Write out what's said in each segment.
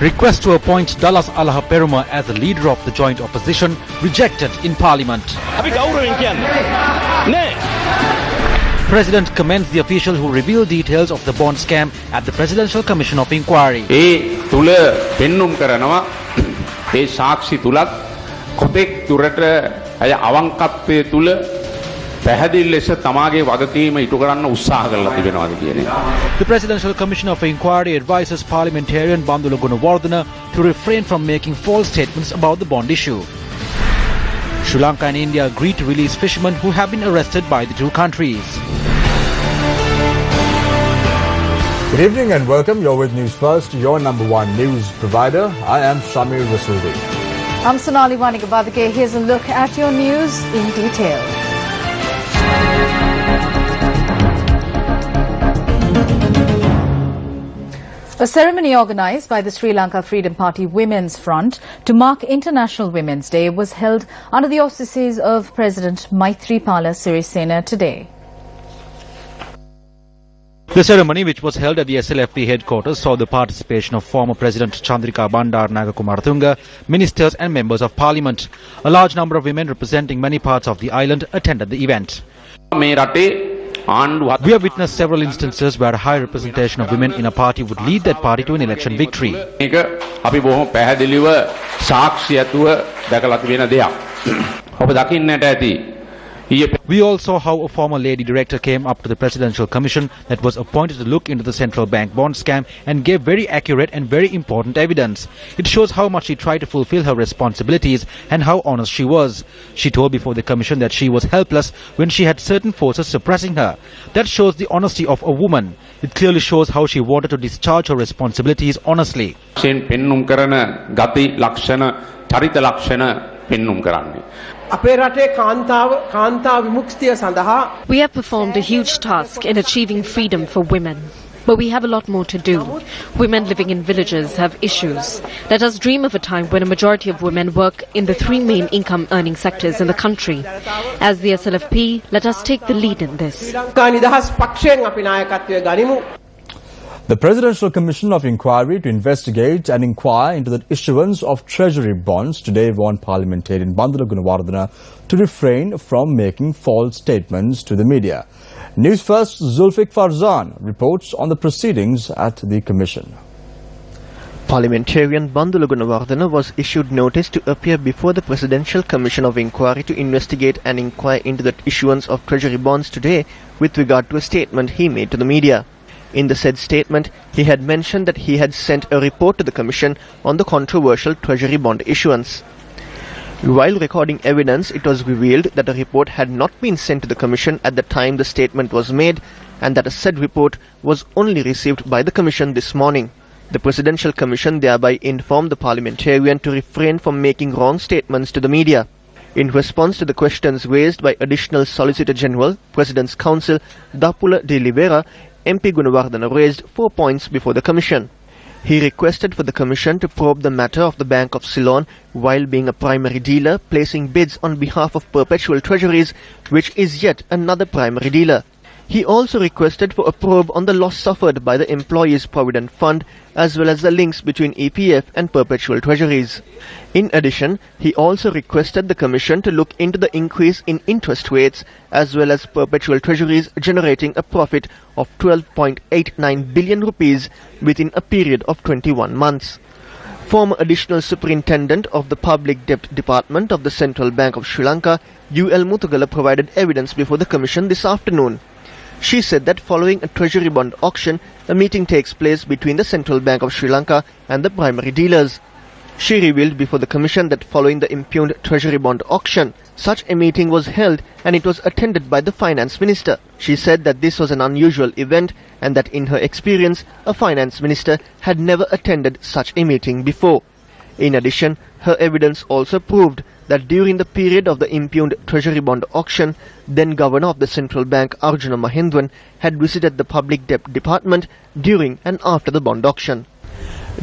Request to appoint Dallas Alaha Peruma as the leader of the joint opposition rejected in Parliament. President commends the official who revealed details of the bond scam at the Presidential Commission of Inquiry. The Presidential Commission of Inquiry advises parliamentarian Bandula Gunawardena to refrain from making false statements about the bond issue. Sri Lanka and India agreed to release fishermen who have been arrested by the two countries. Good evening and welcome. You're with News First, your #1 news provider. I am Shamir Rasooli. I'm Sonali Wanigabadake. Here's a look at your news in detail. A ceremony organized by the Sri Lanka Freedom Party Women's Front to mark International Women's Day was held under the auspices of President Maithripala Sirisena today. The ceremony, which was held at the SLFP headquarters, saw the participation of former President Chandrika Bandar Nagakumarthunga, ministers and members of parliament. A large number of women representing many parts of the island attended the event. We have witnessed several instances where a high representation of women in a party would lead that party to an election victory. We all saw how a former lady director came up to the Presidential Commission that was appointed to look into the central bank bond scam and gave very accurate and very important evidence. It shows how much she tried to fulfill her responsibilities and how honest she was. She told before the Commission that she was helpless when she had certain forces suppressing her. That shows the honesty of a woman. It clearly shows how she wanted to discharge her responsibilities honestly. We have performed a huge task in achieving freedom for women. But we have a lot more to do. Women living in villages have issues. Let us dream of a time when a majority of women work in the 3 main income earning sectors in the country. As the SLFP, let us take the lead in this. The Presidential Commission of Inquiry to investigate and inquire into the issuance of treasury bonds today warned parliamentarian Bandula Gunawardena to refrain from making false statements to the media. News First Zulfiq Farzan reports on the proceedings at the Commission. Parliamentarian Bandula Gunawardena was issued notice to appear before the Presidential Commission of Inquiry to investigate and inquire into the issuance of treasury bonds today with regard to a statement he made to the media. In the said statement, he had mentioned that he had sent a report to the Commission on the controversial treasury bond issuance. While recording evidence, it was revealed that a report had not been sent to the Commission at the time the statement was made, and that a said report was only received by the Commission this morning. The Presidential Commission thereby informed the parliamentarian to refrain from making wrong statements to the media. In response to the questions raised by Additional Solicitor General, President's Counsel Dapula de Oliveira, MP Gunawardena raised 4 points before the Commission. He requested for the Commission to probe the matter of the Bank of Ceylon while being a primary dealer placing bids on behalf of perpetual treasuries, which is yet another primary dealer. He also requested for a probe on the loss suffered by the Employees Provident Fund as well as the links between EPF and perpetual treasuries. In addition, he also requested the Commission to look into the increase in interest rates as well as perpetual treasuries generating a profit of 12.89 billion rupees within a period of 21 months. Former Additional Superintendent of the Public Debt Department of the Central Bank of Sri Lanka, UL Muthugala, provided evidence before the Commission this afternoon. She said that following a treasury bond auction, a meeting takes place between the Central Bank of Sri Lanka and the primary dealers. She revealed before the Commission that following the impugned treasury bond auction, such a meeting was held and it was attended by the Finance Minister. She said that this was an unusual event and that in her experience, a Finance Minister had never attended such a meeting before. In addition, her evidence also proved that during the period of the impugned treasury bond auction, then Governor of the Central Bank Arjuna Mahendran had visited the Public Debt Department during and after the bond auction.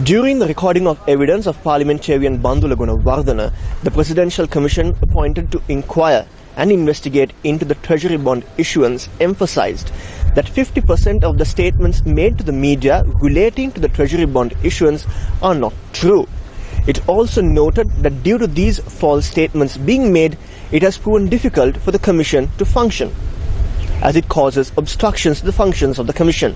During the recording of evidence of parliamentarian Bandula Gunawardena, the Presidential Commission appointed to inquire and investigate into the treasury bond issuance emphasized that 50% of the statements made to the media relating to the treasury bond issuance are not true. It also noted that due to these false statements being made, it has proven difficult for the Commission to function, as it causes obstructions to the functions of the Commission.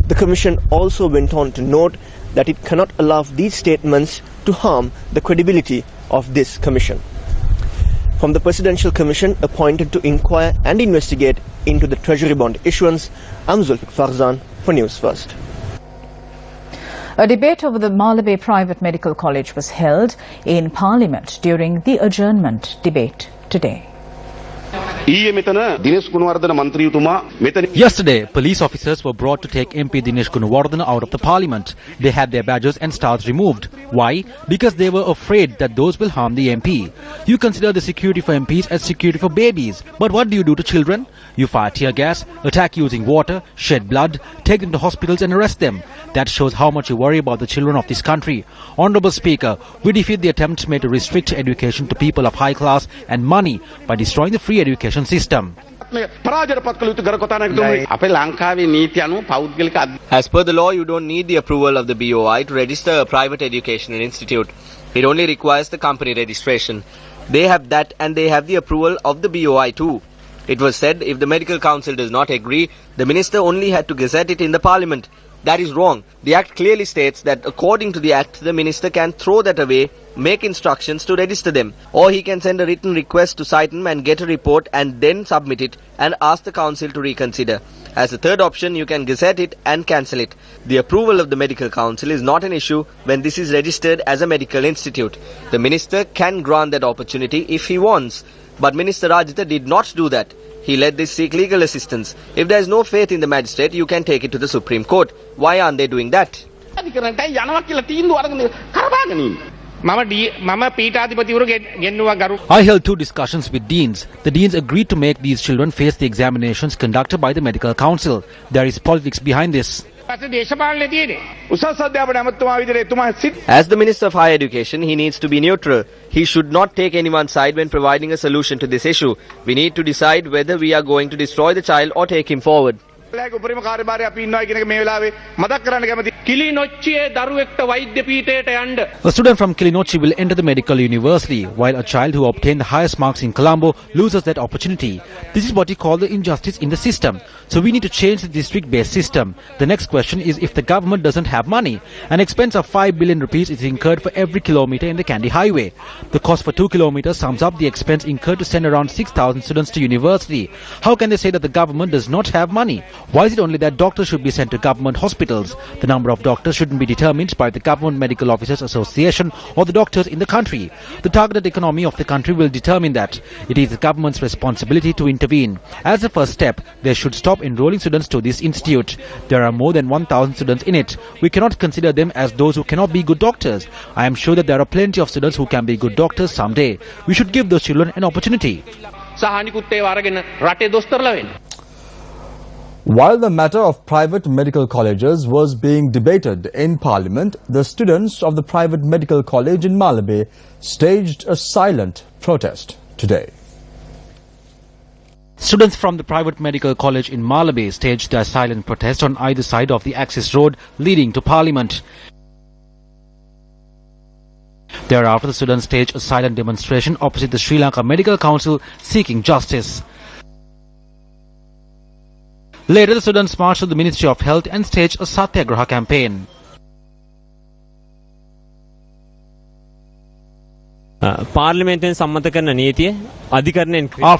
The Commission also went on to note that it cannot allow these statements to harm the credibility of this Commission. From the Presidential Commission appointed to inquire and investigate into the treasury bond issuance, I'm Zulfikar Farzan for News First. A debate over the Malabar Private Medical College was held in Parliament during the adjournment debate today. Yesterday, police officers were brought to take MP Dinesh Gunawardena out of the parliament. They had their badges and stars removed. Why? Because they were afraid that those will harm the MP. You consider the security for MPs as security for babies. But what do you do to children? You fire tear gas, attack using water, shed blood, take them to hospitals and arrest them. That shows how much you worry about the children of this country. Honourable Speaker, we defeat the attempts made to restrict education to people of high class and money by destroying the free education system. As per the law, you don't need the approval of the BOI to register a private educational institute. It only requires the company registration. They have that, and they have the approval of the BOI too. It was said if the Medical Council does not agree, the Minister only had to gazette it in the Parliament. That is wrong. The Act clearly states that according to the Act, the Minister can throw that away, make instructions to register them, or he can send a written request to cite them and get a report and then submit it and ask the Council to reconsider. As a third option, you can gazette it and cancel it. The approval of the Medical Council is not an issue when this is registered as a medical institute. The Minister can grant that opportunity if he wants. But Minister Rajitha did not do that. He let this seek legal assistance. If there is no faith in the magistrate, you can take it to the Supreme Court. Why aren't they doing that? I held two discussions with deans. The deans agreed to make these children face the examinations conducted by the Medical Council. There is politics behind this. As the Minister of Higher Education, he needs to be neutral. He should not take anyone's side when providing a solution to this issue. We need to decide whether we are going to destroy the child or take him forward. A student from Kilinochchi will enter the medical university, while a child who obtained the highest marks in Colombo loses that opportunity. This is what you call the injustice in the system. So we need to change the district-based system. The next question is if the government doesn't have money. An expense of 5 billion rupees is incurred for every kilometer in the Kandy highway. The cost for 2 kilometers sums up the expense incurred to send around 6,000 students to university. How can they say that the government does not have money? Why is it only that doctors should be sent to government hospitals? The number of doctors shouldn't be determined by the Government Medical Officers Association or the doctors in the country. The targeted economy of the country will determine that. It is the government's responsibility to intervene. As a first step, they should stop enrolling students to this institute. There are more than 1,000 students in it. We cannot consider them as those who cannot be good doctors. I am sure that there are plenty of students who can be good doctors someday. We should give those children an opportunity. While the matter of private medical colleges was being debated in Parliament, the students of the private medical college in Malabar staged a silent protest today. Students from the private medical college in Malabar staged their silent protest on either side of the access road leading to Parliament. Thereafter, the students staged a silent demonstration opposite the Sri Lanka Medical Council seeking justice. Later, the students marched to the Ministry of Health and staged a Satyagraha campaign. After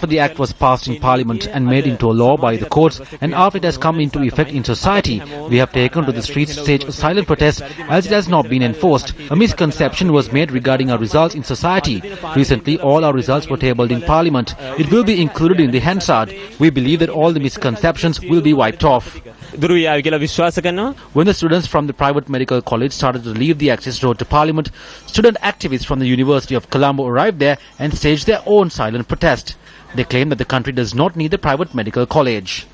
the act was passed in Parliament and made into a law by the courts, and after it has come into effect in society, we have taken to the streets to stage a silent protest as it has not been enforced. A misconception was made regarding our results in society. Recently, all our results were tabled in Parliament. It will be included in the Hansard. We believe that all the misconceptions will be wiped off. When the students from the private medical college started to leave the access road to Parliament, student activists from the University of Colombo arrived there and staged their own silent protest. They claim that the country does not need the private medical college.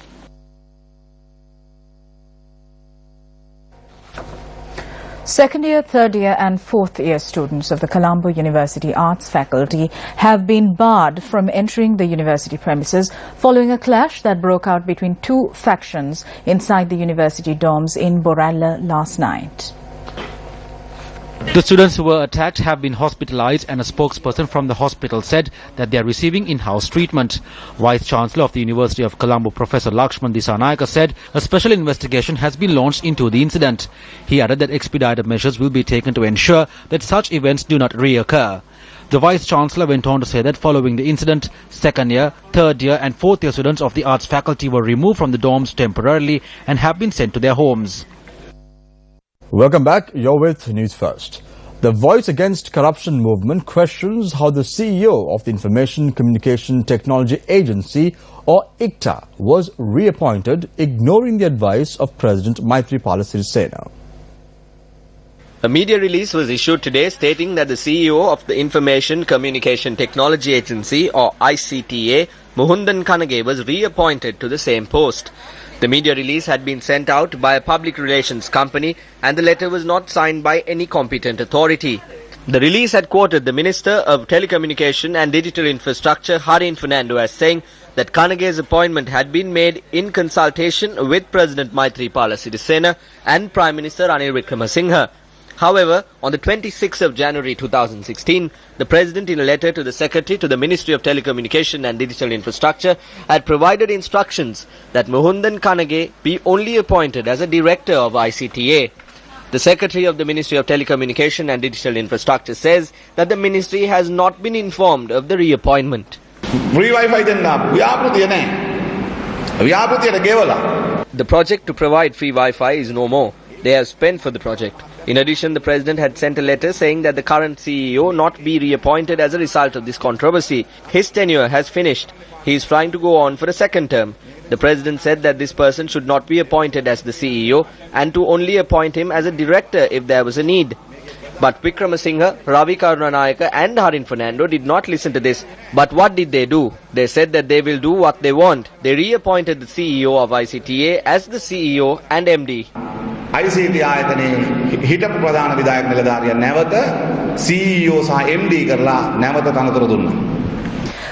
Second year, third year and fourth year students of the Colombo University Arts faculty have been barred from entering the university premises following a clash that broke out between two factions inside the university dorms in Boralla last night. The students who were attacked have been hospitalized, and a spokesperson from the hospital said that they are receiving in-house treatment. Vice-Chancellor of the University of Colombo, Professor Lakshman Disanayaka, said a special investigation has been launched into the incident. He added that expedited measures will be taken to ensure that such events do not reoccur. The Vice-Chancellor went on to say that following the incident, second year, third year and fourth year students of the arts faculty were removed from the dorms temporarily and have been sent to their homes. Welcome back. You're with News First. The Voice Against Corruption movement questions how the CEO of the Information Communication Technology Agency, or ICTA, was reappointed, ignoring the advice of President Maithripala Sirisena. A media release was issued today stating that the CEO of the Information Communication Technology Agency, or ICTA, Muhundan Kanage, was reappointed to the same post. The media release had been sent out by a public relations company, and the letter was not signed by any competent authority. The release had quoted the Minister of Telecommunication and Digital Infrastructure, Harin Fernando, as saying that Kanage's appointment had been made in consultation with President Maithripala Sirisena and Prime Minister Ranil Wickremesinghe. However, on the 26th of January 2016, the President, in a letter to the Secretary to the Ministry of Telecommunication and Digital Infrastructure, had provided instructions that Muhundan Kanage be only appointed as a Director of ICTA. The Secretary of the Ministry of Telecommunication and Digital Infrastructure says that the Ministry has not been informed of the reappointment. The project to provide free Wi-Fi is no more. They have spent for the project. In addition, the President had sent a letter saying that the current CEO not be reappointed as a result of this controversy. His tenure has finished. He is trying to go on for a second term. The President said that this person should not be appointed as the CEO and to only appoint him as a director if there was a need. But Wickremesinghe, Ravi Karunanayaka and Harin Fernando did not listen to this. But what did they do? They said that they will do what they want. They reappointed the CEO of ICTA as the CEO and MD. ICT ආයතනයේ හිටපු ප්‍රධාන විධායක නිලධාරියා නැවත CEO සහ MD කරලා නැවත තනතුරු දුන්නා.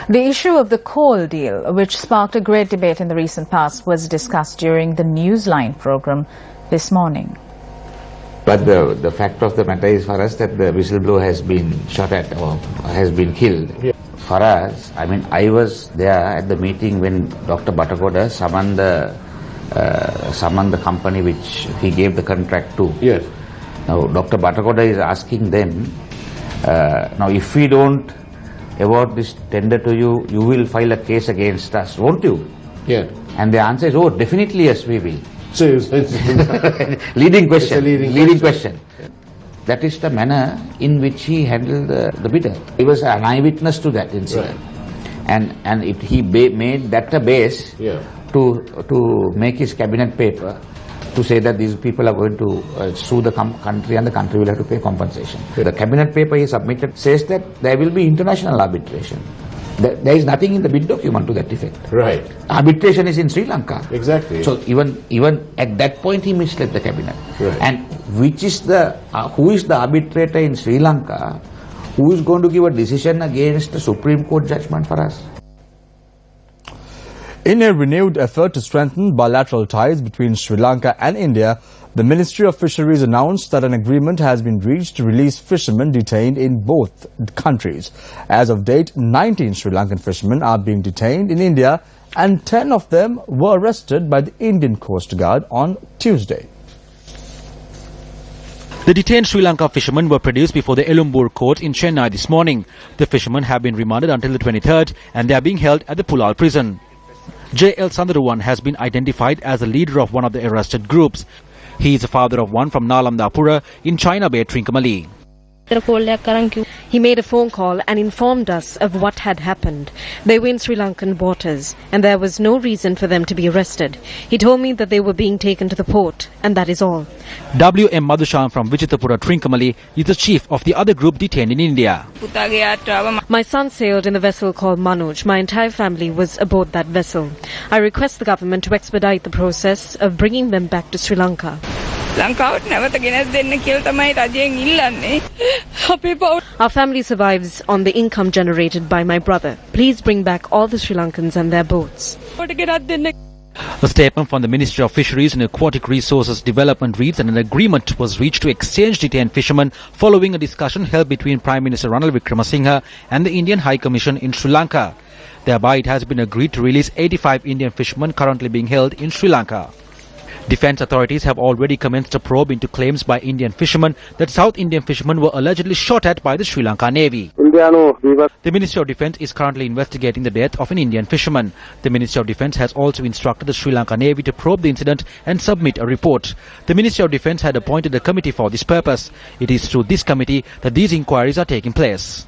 The issue of the coal deal, which sparked a great debate in the recent past, was discussed during the Newsline program this morning. But the fact of the matter is for us that the whistleblower has been shot at or has been killed. Yeah. For us, I mean, I was there at the meeting when Dr. Batakoda summoned the company which he gave the contract to. Yes. Now, Dr. Batakoda is asking them, now if we don't award this tender to you, you will file a case against us, won't you? Yeah. And the answer is, oh, definitely yes, we will. So leading question. Leading question. That is the manner in which he handled the bidder. He was an eyewitness to that incident. Right. And he made that a base to make his cabinet paper to say that these people are going to sue the country and the country will have to pay compensation. The cabinet paper he submitted says that there will be international arbitration. There is nothing in the bid document to that effect. Right. Arbitration is in Sri Lanka. Exactly. So even at that point he misled the cabinet. Right. And which is who is the arbitrator in Sri Lanka who is going to give a decision against the Supreme Court judgment for us? In a renewed effort to strengthen bilateral ties between Sri Lanka and India, the Ministry of Fisheries announced that an agreement has been reached to release fishermen detained in both countries. As of date, 19 Sri Lankan fishermen are being detained in India and 10 of them were arrested by the Indian Coast Guard on Tuesday. The detained Sri Lanka fishermen were produced before the Elumbur court in Chennai this morning. The fishermen have been remanded until the 23rd and they are being held at the Pulal prison. J.L. Sandaruwan has been identified as the leader of one of the arrested groups. He is the father of one from Nalandapura in China Bay, Trincomalee. He made a phone call and informed us of what had happened. They were in Sri Lankan waters and there was no reason for them to be arrested. He told me that they were being taken to the port and that is all. W.M. Madhushan from Vichitapura, Trincomalee is the chief of the other group detained in India. My son sailed in a vessel called Manoj. My entire family was aboard that vessel. I request the government to expedite the process of bringing them back to Sri Lanka. ලංකාවට නැවත ගෙනස් දෙන්න කියලා තමයි රජයෙන් ඉල්ලන්නේ. අපේ පවුල Our family survives on the income generated by my brother. Please bring back all the Sri Lankans and their boats. ගෙනත් දෙන්න. A statement from the Ministry of Fisheries and Aquatic Resources Development reads that an agreement was reached to exchange detained fishermen following a discussion held between Prime Minister Ranil Wickremesinghe and the Indian High Commission in Sri Lanka. Thereby, it has been agreed to release 85 Indian fishermen currently being held in Sri Lanka. Defence authorities have already commenced a probe into claims by Indian fishermen that South Indian fishermen were allegedly shot at by the Sri Lanka Navy. The Ministry of Defence is currently investigating the death of an Indian fisherman. The Ministry of Defence has also instructed the Sri Lanka Navy to probe the incident and submit a report. The Ministry of Defence had appointed a committee for this purpose. It is through this committee that these inquiries are taking place.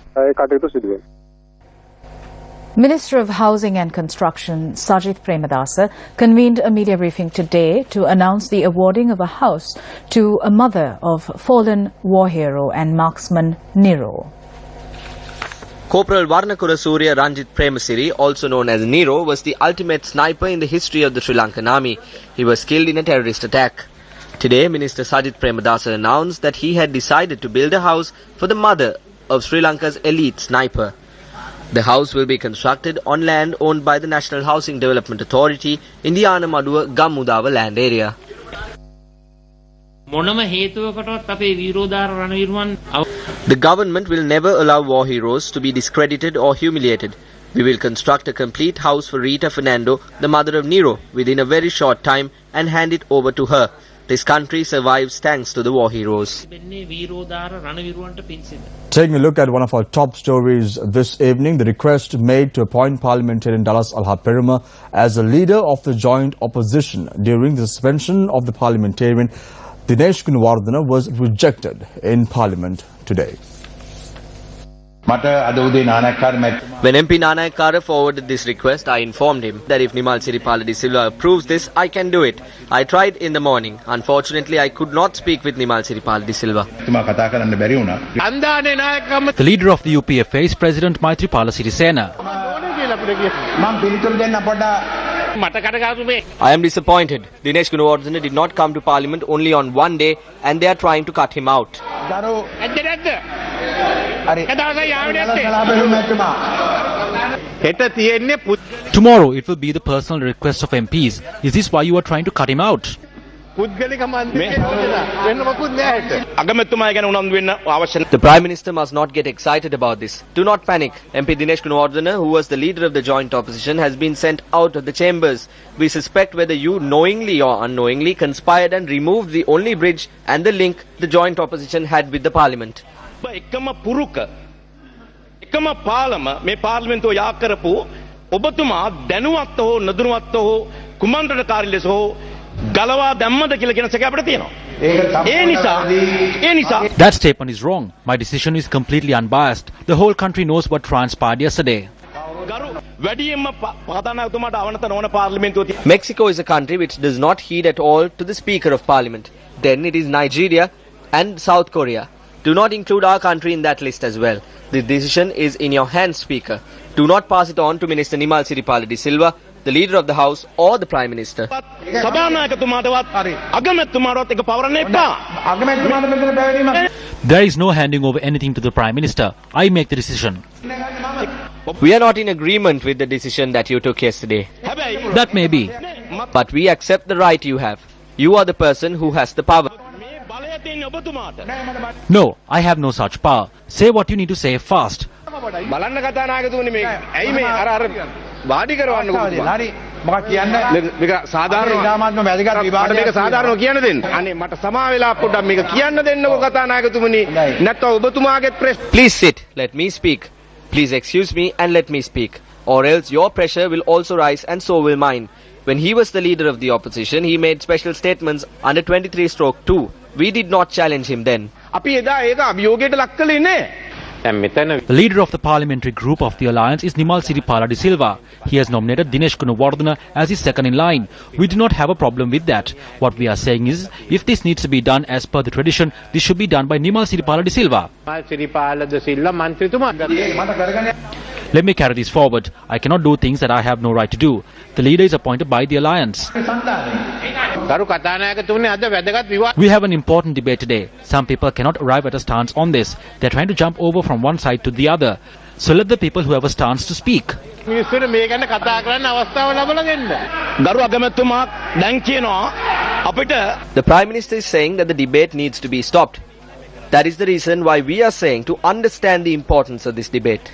Minister of Housing and Construction Sajith Premadasa convened a media briefing today to announce the awarding of a house to a mother of fallen war hero and marksman Nero. Corporal Varnakura Surya Ranjit Premasiri, also known as Nero, was the ultimate sniper in the history of the Sri Lankan army. He was killed in a terrorist attack. Today, Minister Sajith Premadasa announced that he had decided to build a house for the mother of Sri Lanka's elite sniper. The house will be constructed on land owned by the National Housing Development Authority in the Anamaduwa Gammudawa land area. The government will never allow war heroes to be discredited or humiliated. We will construct a complete house for Rita Fernando, the mother of Nero, within a very short time and hand it over to her. This country survives thanks to the war heroes. Taking a look at one of our top stories this evening, the request made to appoint parliamentarian Dallas Alha-Peruma as the leader of the joint opposition during the suspension of the parliamentarian Dinesh Gunawardena was rejected in parliament today. When MP Nanayakkara forwarded this request, I informed him that if Nimal Siripala de Silva approves this, I can do it. I tried in the morning. Unfortunately, I could not speak with Nimal Siripala de Silva. The leader of the UPFA is President Maithripala Sirisena. I am disappointed. Dinesh Gunawardena did not come to parliament only on one day and they are trying to cut him out. Tomorrow it will be the personal request of MPs. Is this why you are trying to cut him out? The Prime Minister must not get excited about this. Do not panic. MP Dinesh Gunawardena, who was the leader of the joint opposition, has been sent out of the chambers. We suspect whether you knowingly or unknowingly conspired and removed the only bridge and the link the joint opposition had with the parliament. That statement is wrong. My decision is completely unbiased. The whole country knows what transpired yesterday. Mexico is a country which does not heed at all to the Speaker of Parliament. Then it is Nigeria and South Korea. Do not include our country in that list as well. The decision is in your hands, Speaker. Do not pass it on to Minister Nimal Siripala de Silva, the leader of the House or the Prime Minister. There is no handing over anything to the Prime Minister. I make the decision. We are not in agreement with the decision that you took yesterday. That may be. But we accept the right you have. You are the person who has the power. No, I have no such power. Say what you need to say fast. Please sit. Let me speak. Please excuse me and let me speak. Or else your pressure will also rise and so will mine. When he was the leader of the opposition, he made special statements under 23/2. We did not challenge him then. The leader of the parliamentary group of the alliance is Nimal Siripala de Silva. He has nominated Dinesh Gunawardena as his second in line. We do not have a problem with that. What we are saying is, if this needs to be done as per the tradition, this should be done by Nimal Siripala de Silva. Let me carry this forward. I cannot do things that I have no right to do. The leader is appointed by the alliance. We have an important debate today. Some people cannot arrive at a stance on this. They're trying to jump over from one side to the other. So let the people who have a stance to speak. The Prime Minister is saying that the debate needs to be stopped. That is the reason why we are saying to understand the importance of this debate.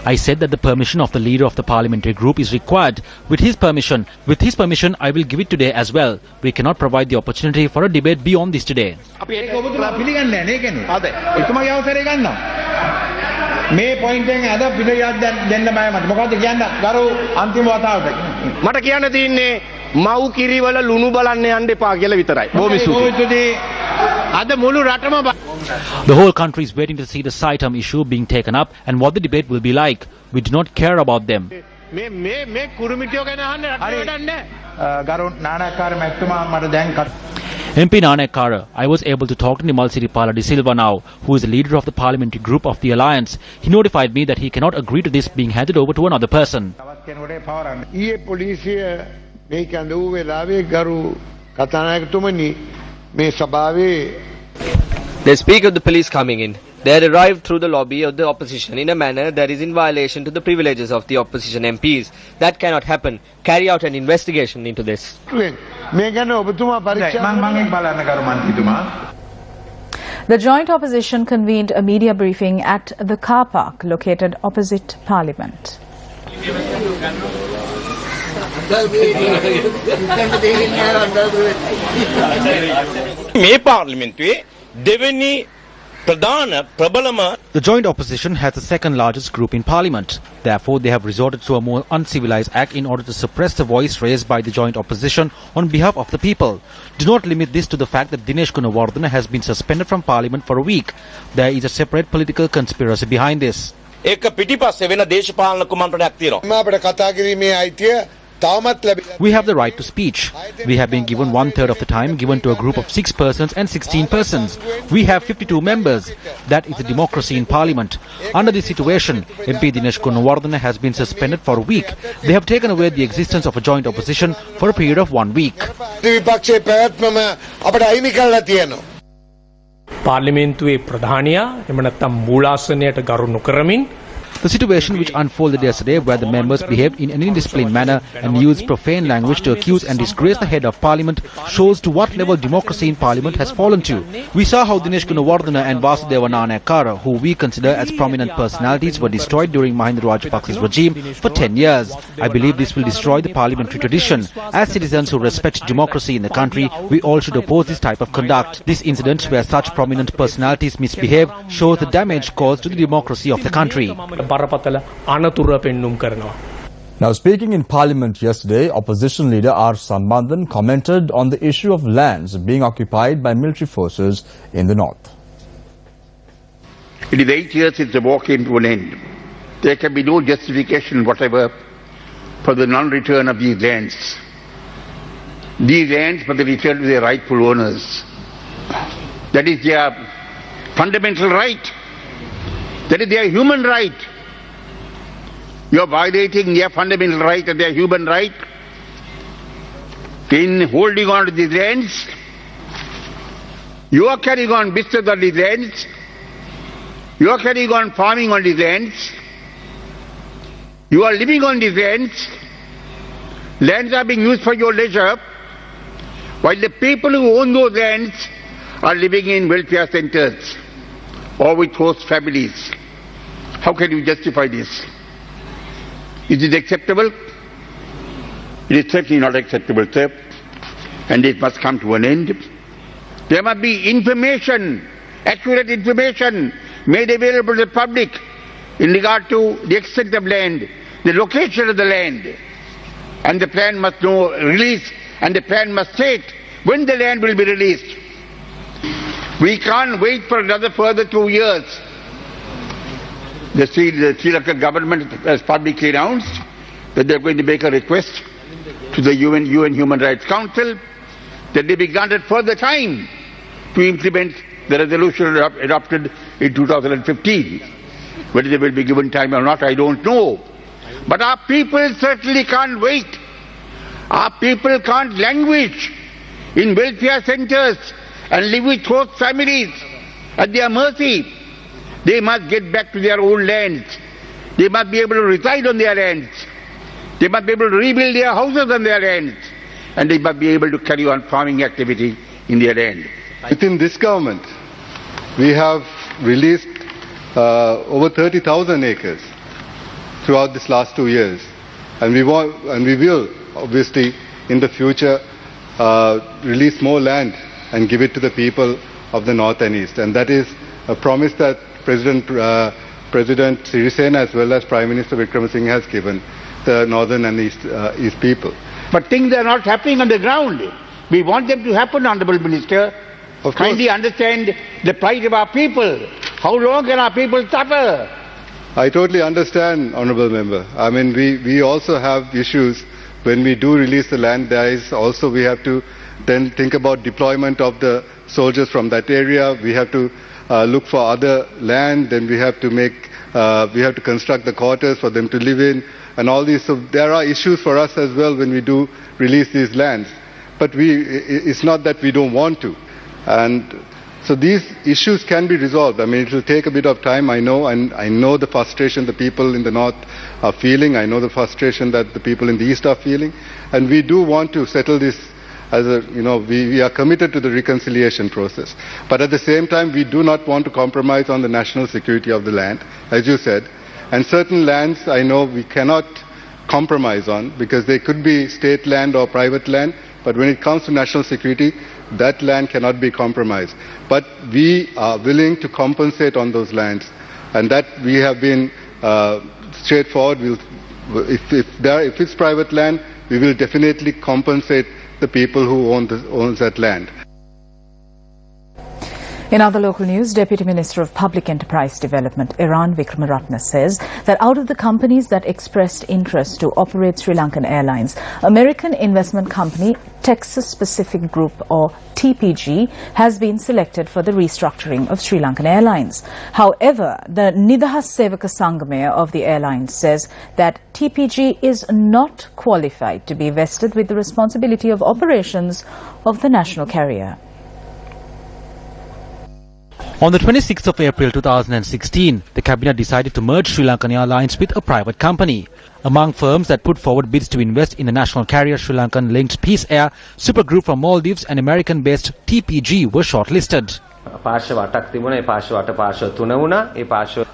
I said that the permission of the leader of the parliamentary group is required. With his permission, I will give it today as well. We cannot provide the opportunity for a debate beyond this today. මේ point එකෙන් අද පිළිගත් දෙන්න බෑ මට. මොකද්ද කියන්න ගරු අන්තිම වතාවට. මට කියන්න තියෙන්නේ මව් කිරිවල ලුණු බලන්න යන්න එපා කියලා විතරයි. බොහොම ස්තුතියි. අද මුළු රටම The whole country is waiting to see the Saitam issue being taken up and what the debate will be like. We do not care about them. මේ කුරුමිටියෝ ගැන අහන්න රටේ වැඩක් නැහැ. ගරු නානාකාර මැතිතුමා මට දැන් MP Nanekara, I was able to talk to Nimal Siripala de Silva now, who is the leader of the parliamentary group of the alliance. He notified me that he cannot agree to this being handed over to another person. ඊයේ පොලිසිය මේ කඳු වෙලාවේ ගරු කතානායකතුමනි මේ සභාවේ They speak of the police coming in. They had arrived through the lobby of the opposition in a manner that is in violation to the privileges of the opposition MPs. That cannot happen. Carry out an investigation into this. The joint opposition convened a media briefing at the car park located opposite Parliament. The joint opposition has the second largest group in parliament. Therefore, they have resorted to a more uncivilized act in order to suppress the voice raised by the joint opposition on behalf of the people. Do not limit this to the fact that Dinesh Gunawardena has been suspended from parliament for a week. There is a separate political conspiracy behind this. We have the right to speech. We have been given 1/3 of the time given to a group of 6 persons and 16 persons. We have 52 members. That is a democracy in parliament. Under this situation, MP Dinesh Gunawardena has been suspended for a week. They have taken away the existence of a joint opposition for a period of 1 week. පාර්ලිමේන්තුවේ ප්‍රධානියා එම නැත්නම් මූලාසනයට ගරු නොකරමින් The situation which unfolded yesterday, where the members behaved in an indisciplined manner and used profane language to accuse and disgrace the head of parliament, shows to what level democracy in parliament has fallen to. We saw how Dinesh Gunawardena and Vasudeva Nanayakara, who we consider as prominent personalities, were destroyed during Mahinda Rajapaksa's regime for 10 years. I believe this will destroy the parliamentary tradition. As citizens who respect democracy in the country, we all should oppose this type of conduct. This incident, where such prominent personalities misbehave, shows the damage caused to the democracy of the country. Now, speaking in Parliament yesterday, opposition leader R. Sambandhan commented on the issue of lands being occupied by military forces in the north. It is 8 years since the war came to an end. There can be no justification whatever for the non-return of these lands. These lands must be returned to their rightful owners. That is their fundamental right. That is their human right. You are violating their fundamental right and their human right in holding on to these lands. You are carrying on business on these lands. You are carrying on farming on these lands. You are living on these lands. Lands are being used for your leisure, while the people who own those lands are living in welfare centers or with host families. How can you justify this? Is it acceptable? It is certainly not acceptable, sir, and it must come to an end. There must be information, accurate information made available to the public in regard to the extent of land, the location of the land, and the plan must know release, and the plan must state when the land will be released. We can't wait for another further 2 years. The Sri Lanka government has publicly announced that they are going to make a request to the UN Human Rights Council that they be granted further time to implement the resolution adopted in 2015. Whether they will be given time or not, I don't know. But our people certainly can't wait. Our people can't languish in welfare centers and live with host families at their mercy. They must get back to their own lands. They must be able to reside on their lands. They must be able to rebuild their houses on their lands. And they must be able to carry on farming activity in their land. Within this government, we have released over 30,000 acres throughout this last 2 years. And we will, obviously, in the future, release more land and give it to the people of the north and east. And that is a promise that President Sirisena as well as Prime Minister Wickremesinghe has given the northern and east people. But things are not happening on the ground. We want them to happen, Honourable Minister. Kindly understand the plight of our people. How long can our people suffer? I totally understand, Honourable Member. I mean, we also have issues when we do release the land. There is also, we have to then think about deployment of the soldiers from that area. We have to look for other land. Then we have to construct the quarters for them to live in, and all these. So there are issues for us as well when we do release these lands. But it's not that we don't want to, and so these issues can be resolved. I mean, it will take a bit of time, I know, and I know the frustration the people in the north are feeling. I know the frustration that the people in the east are feeling, and we do want to settle this. As a, we are committed to the reconciliation process. But at the same time, we do not want to compromise on the national security of the land, as you said. And certain lands, I know we cannot compromise on because they could be state land or private land. But when it comes to national security, that land cannot be compromised. But we are willing to compensate on those lands. And that we have been straightforward. If it's private land, we will definitely compensate the people who owns that land. In other local news, Deputy Minister of Public Enterprise Development, Iran Wickremaratne, says that out of the companies that expressed interest to operate Sri Lankan Airlines, American investment company Texas Pacific Group, or TPG, has been selected for the restructuring of Sri Lankan Airlines. However, the Nidahas Sevaka Sanghamaya of the airline says that TPG is not qualified to be vested with the responsibility of operations of the national carrier. On the 26th of April 2016, the Cabinet decided to merge Sri Lankan Airlines with a private company. Among firms that put forward bids to invest in the national carrier Sri Lankan-linked Peace Air, Supergroup from Maldives and American-based TPG were shortlisted.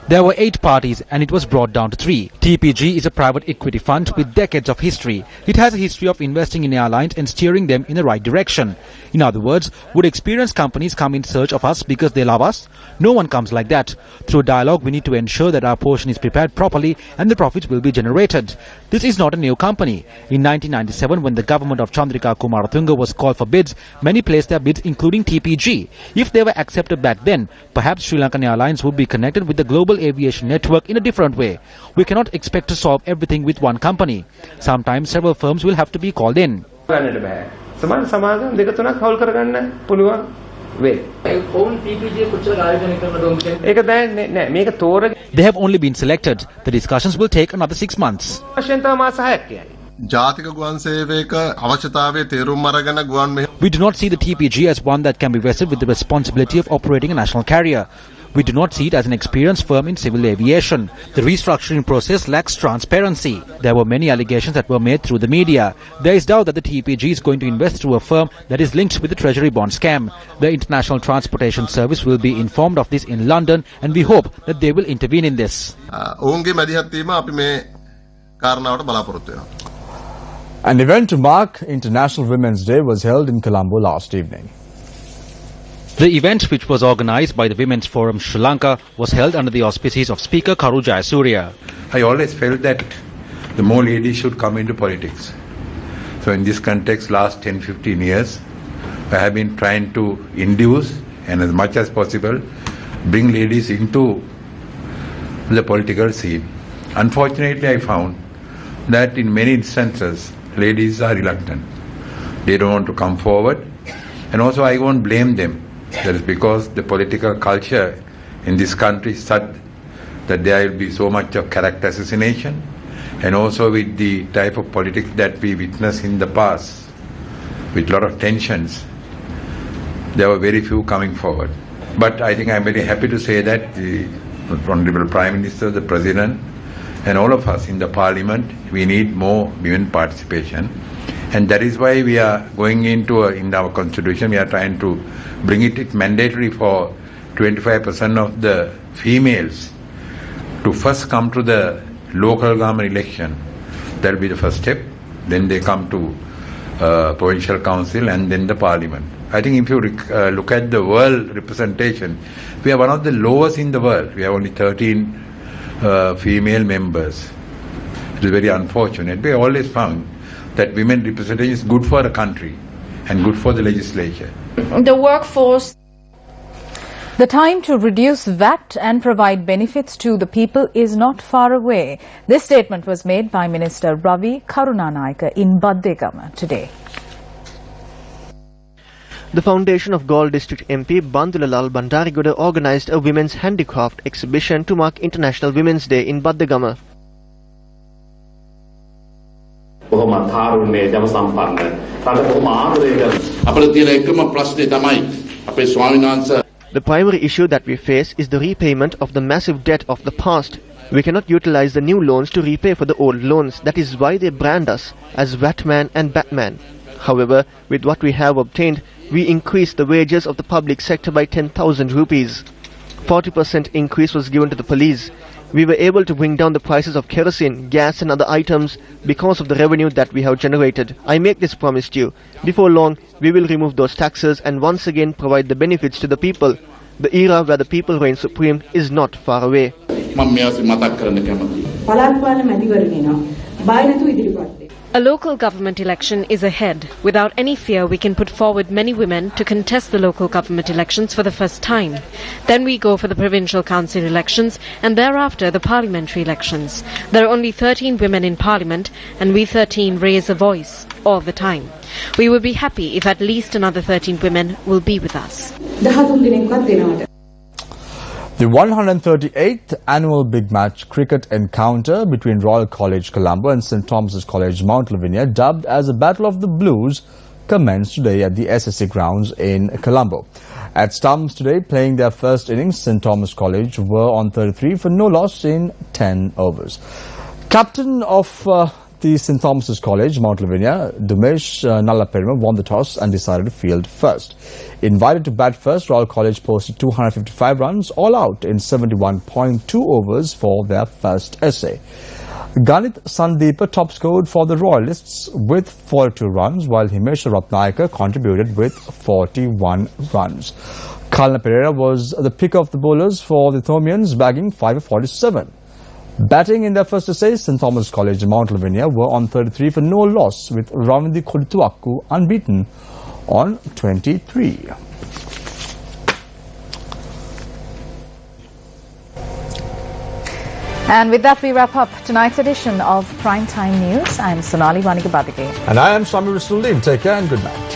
There were 8 parties and it was brought down to 3. TPG is a private equity fund with decades of history. It has a history of investing in airlines and steering them in the right direction. In other words, would experienced companies come in search of us because they love us? No one comes like that. Through dialogue, we need to ensure that our portion is prepared properly and the profits will be generated. This is not a new company. In 1997, when the government of Chandrika Kumaratunga was called for bids, many placed their bids including TPG. If they were accepted back then, perhaps Sri Lankan Airlines would be connected with the global aviation network in a different way. We cannot expect to solve everything with one company. Sometimes several firms will have to be called in. They have only been selected. The discussions will take another 6 months. We do not see the TPG as one that can be vested with the responsibility of operating a national carrier. We do not see it as an experienced firm in civil aviation. The restructuring process lacks transparency. There were many allegations that were made through the media. There is doubt that the TPG is going to invest through a firm that is linked with the Treasury bond scam. The International Transportation Service will be informed of this in London, and we hope that they will intervene in this. An event to mark International Women's Day was held in Colombo last evening. The event, which was organized by the Women's Forum Sri Lanka, was held under the auspices of Speaker Karu Jayasuriya. I always felt that the more ladies should come into politics. So in this context, last 10-15 years, I have been trying to induce and as much as possible bring ladies into the political scene. Unfortunately, I found that in many instances, ladies are reluctant. They don't want to come forward. And also I won't blame them. That is because the political culture in this country is such that there will be so much of character assassination and also with the type of politics that we witnessed in the past, with a lot of tensions, there were very few coming forward. But I think I'm very happy to say that the Honorable Prime Minister, the President, and all of us in the Parliament, we need more women participation. And that is why we are going into, in our constitution, we are trying to bring it mandatory for 25% of the females to first come to the local government election. That will be the first step. Then they come to provincial council and then the Parliament. I think if you look at the world representation, we are one of the lowest in the world. We have only 13 female members. It is very unfortunate. We always found that women representation is good for the country and good for the legislature. The workforce. The time to reduce VAT and provide benefits to the people is not far away. This statement was made by Minister Ravi Karunanayake in Baddegama today. The Foundation of Galle District MP Bandulalal Bandarigoda organised a women's handicraft exhibition to mark International Women's Day in Baddegama. The primary issue that we face is the repayment of the massive debt of the past. We cannot utilize the new loans to repay for the old loans. That is why they brand us as Batman and Batman. However, with what we have obtained, we increased the wages of the public sector by 10,000 rupees. 40% increase was given to the police. We were able to bring down the prices of kerosene, gas and other items because of the revenue that we have generated. I make this promise to you. Before long, we will remove those taxes and once again provide the benefits to the people. The era where the people reign supreme is not far away. A local government election is ahead. Without any fear, we can put forward many women to contest the local government elections for the first time. Then we go for the provincial council elections and thereafter the parliamentary elections. There are only 13 women in parliament and we 13 raise a voice all the time. We will be happy if at least another 13 women will be with us. The 138th annual Big Match cricket encounter between Royal College Colombo and St. Thomas's College Mount Lavinia, dubbed as the Battle of the Blues, commenced today at the SSC grounds in Colombo. At stumps today, playing their first innings, St. Thomas College were on 33 for no loss in 10 overs. Captain of the St. Thomas's College, Mount Lavinia, Dumesh Nalaperima, won the toss and decided to field first. Invited to bat first, Royal College posted 255 runs all out in 71.2 overs for their first essay. Ganit Sandeepa top scored for the Royalists with 42 runs, while Himesha Ratnayaka contributed with 41 runs. Kalna Pereira was the pick of the bowlers for the Thomians, bagging 5 of 47. Batting in their first essay, St. Thomas College and Mount Lavinia were on 33 for no loss, with Ravindi Kodituaku unbeaten on 23. And with that, we wrap up tonight's edition of Primetime News. I'm Sonali Vanikabadike. And I am Swami Rasuludin. Take care and good night.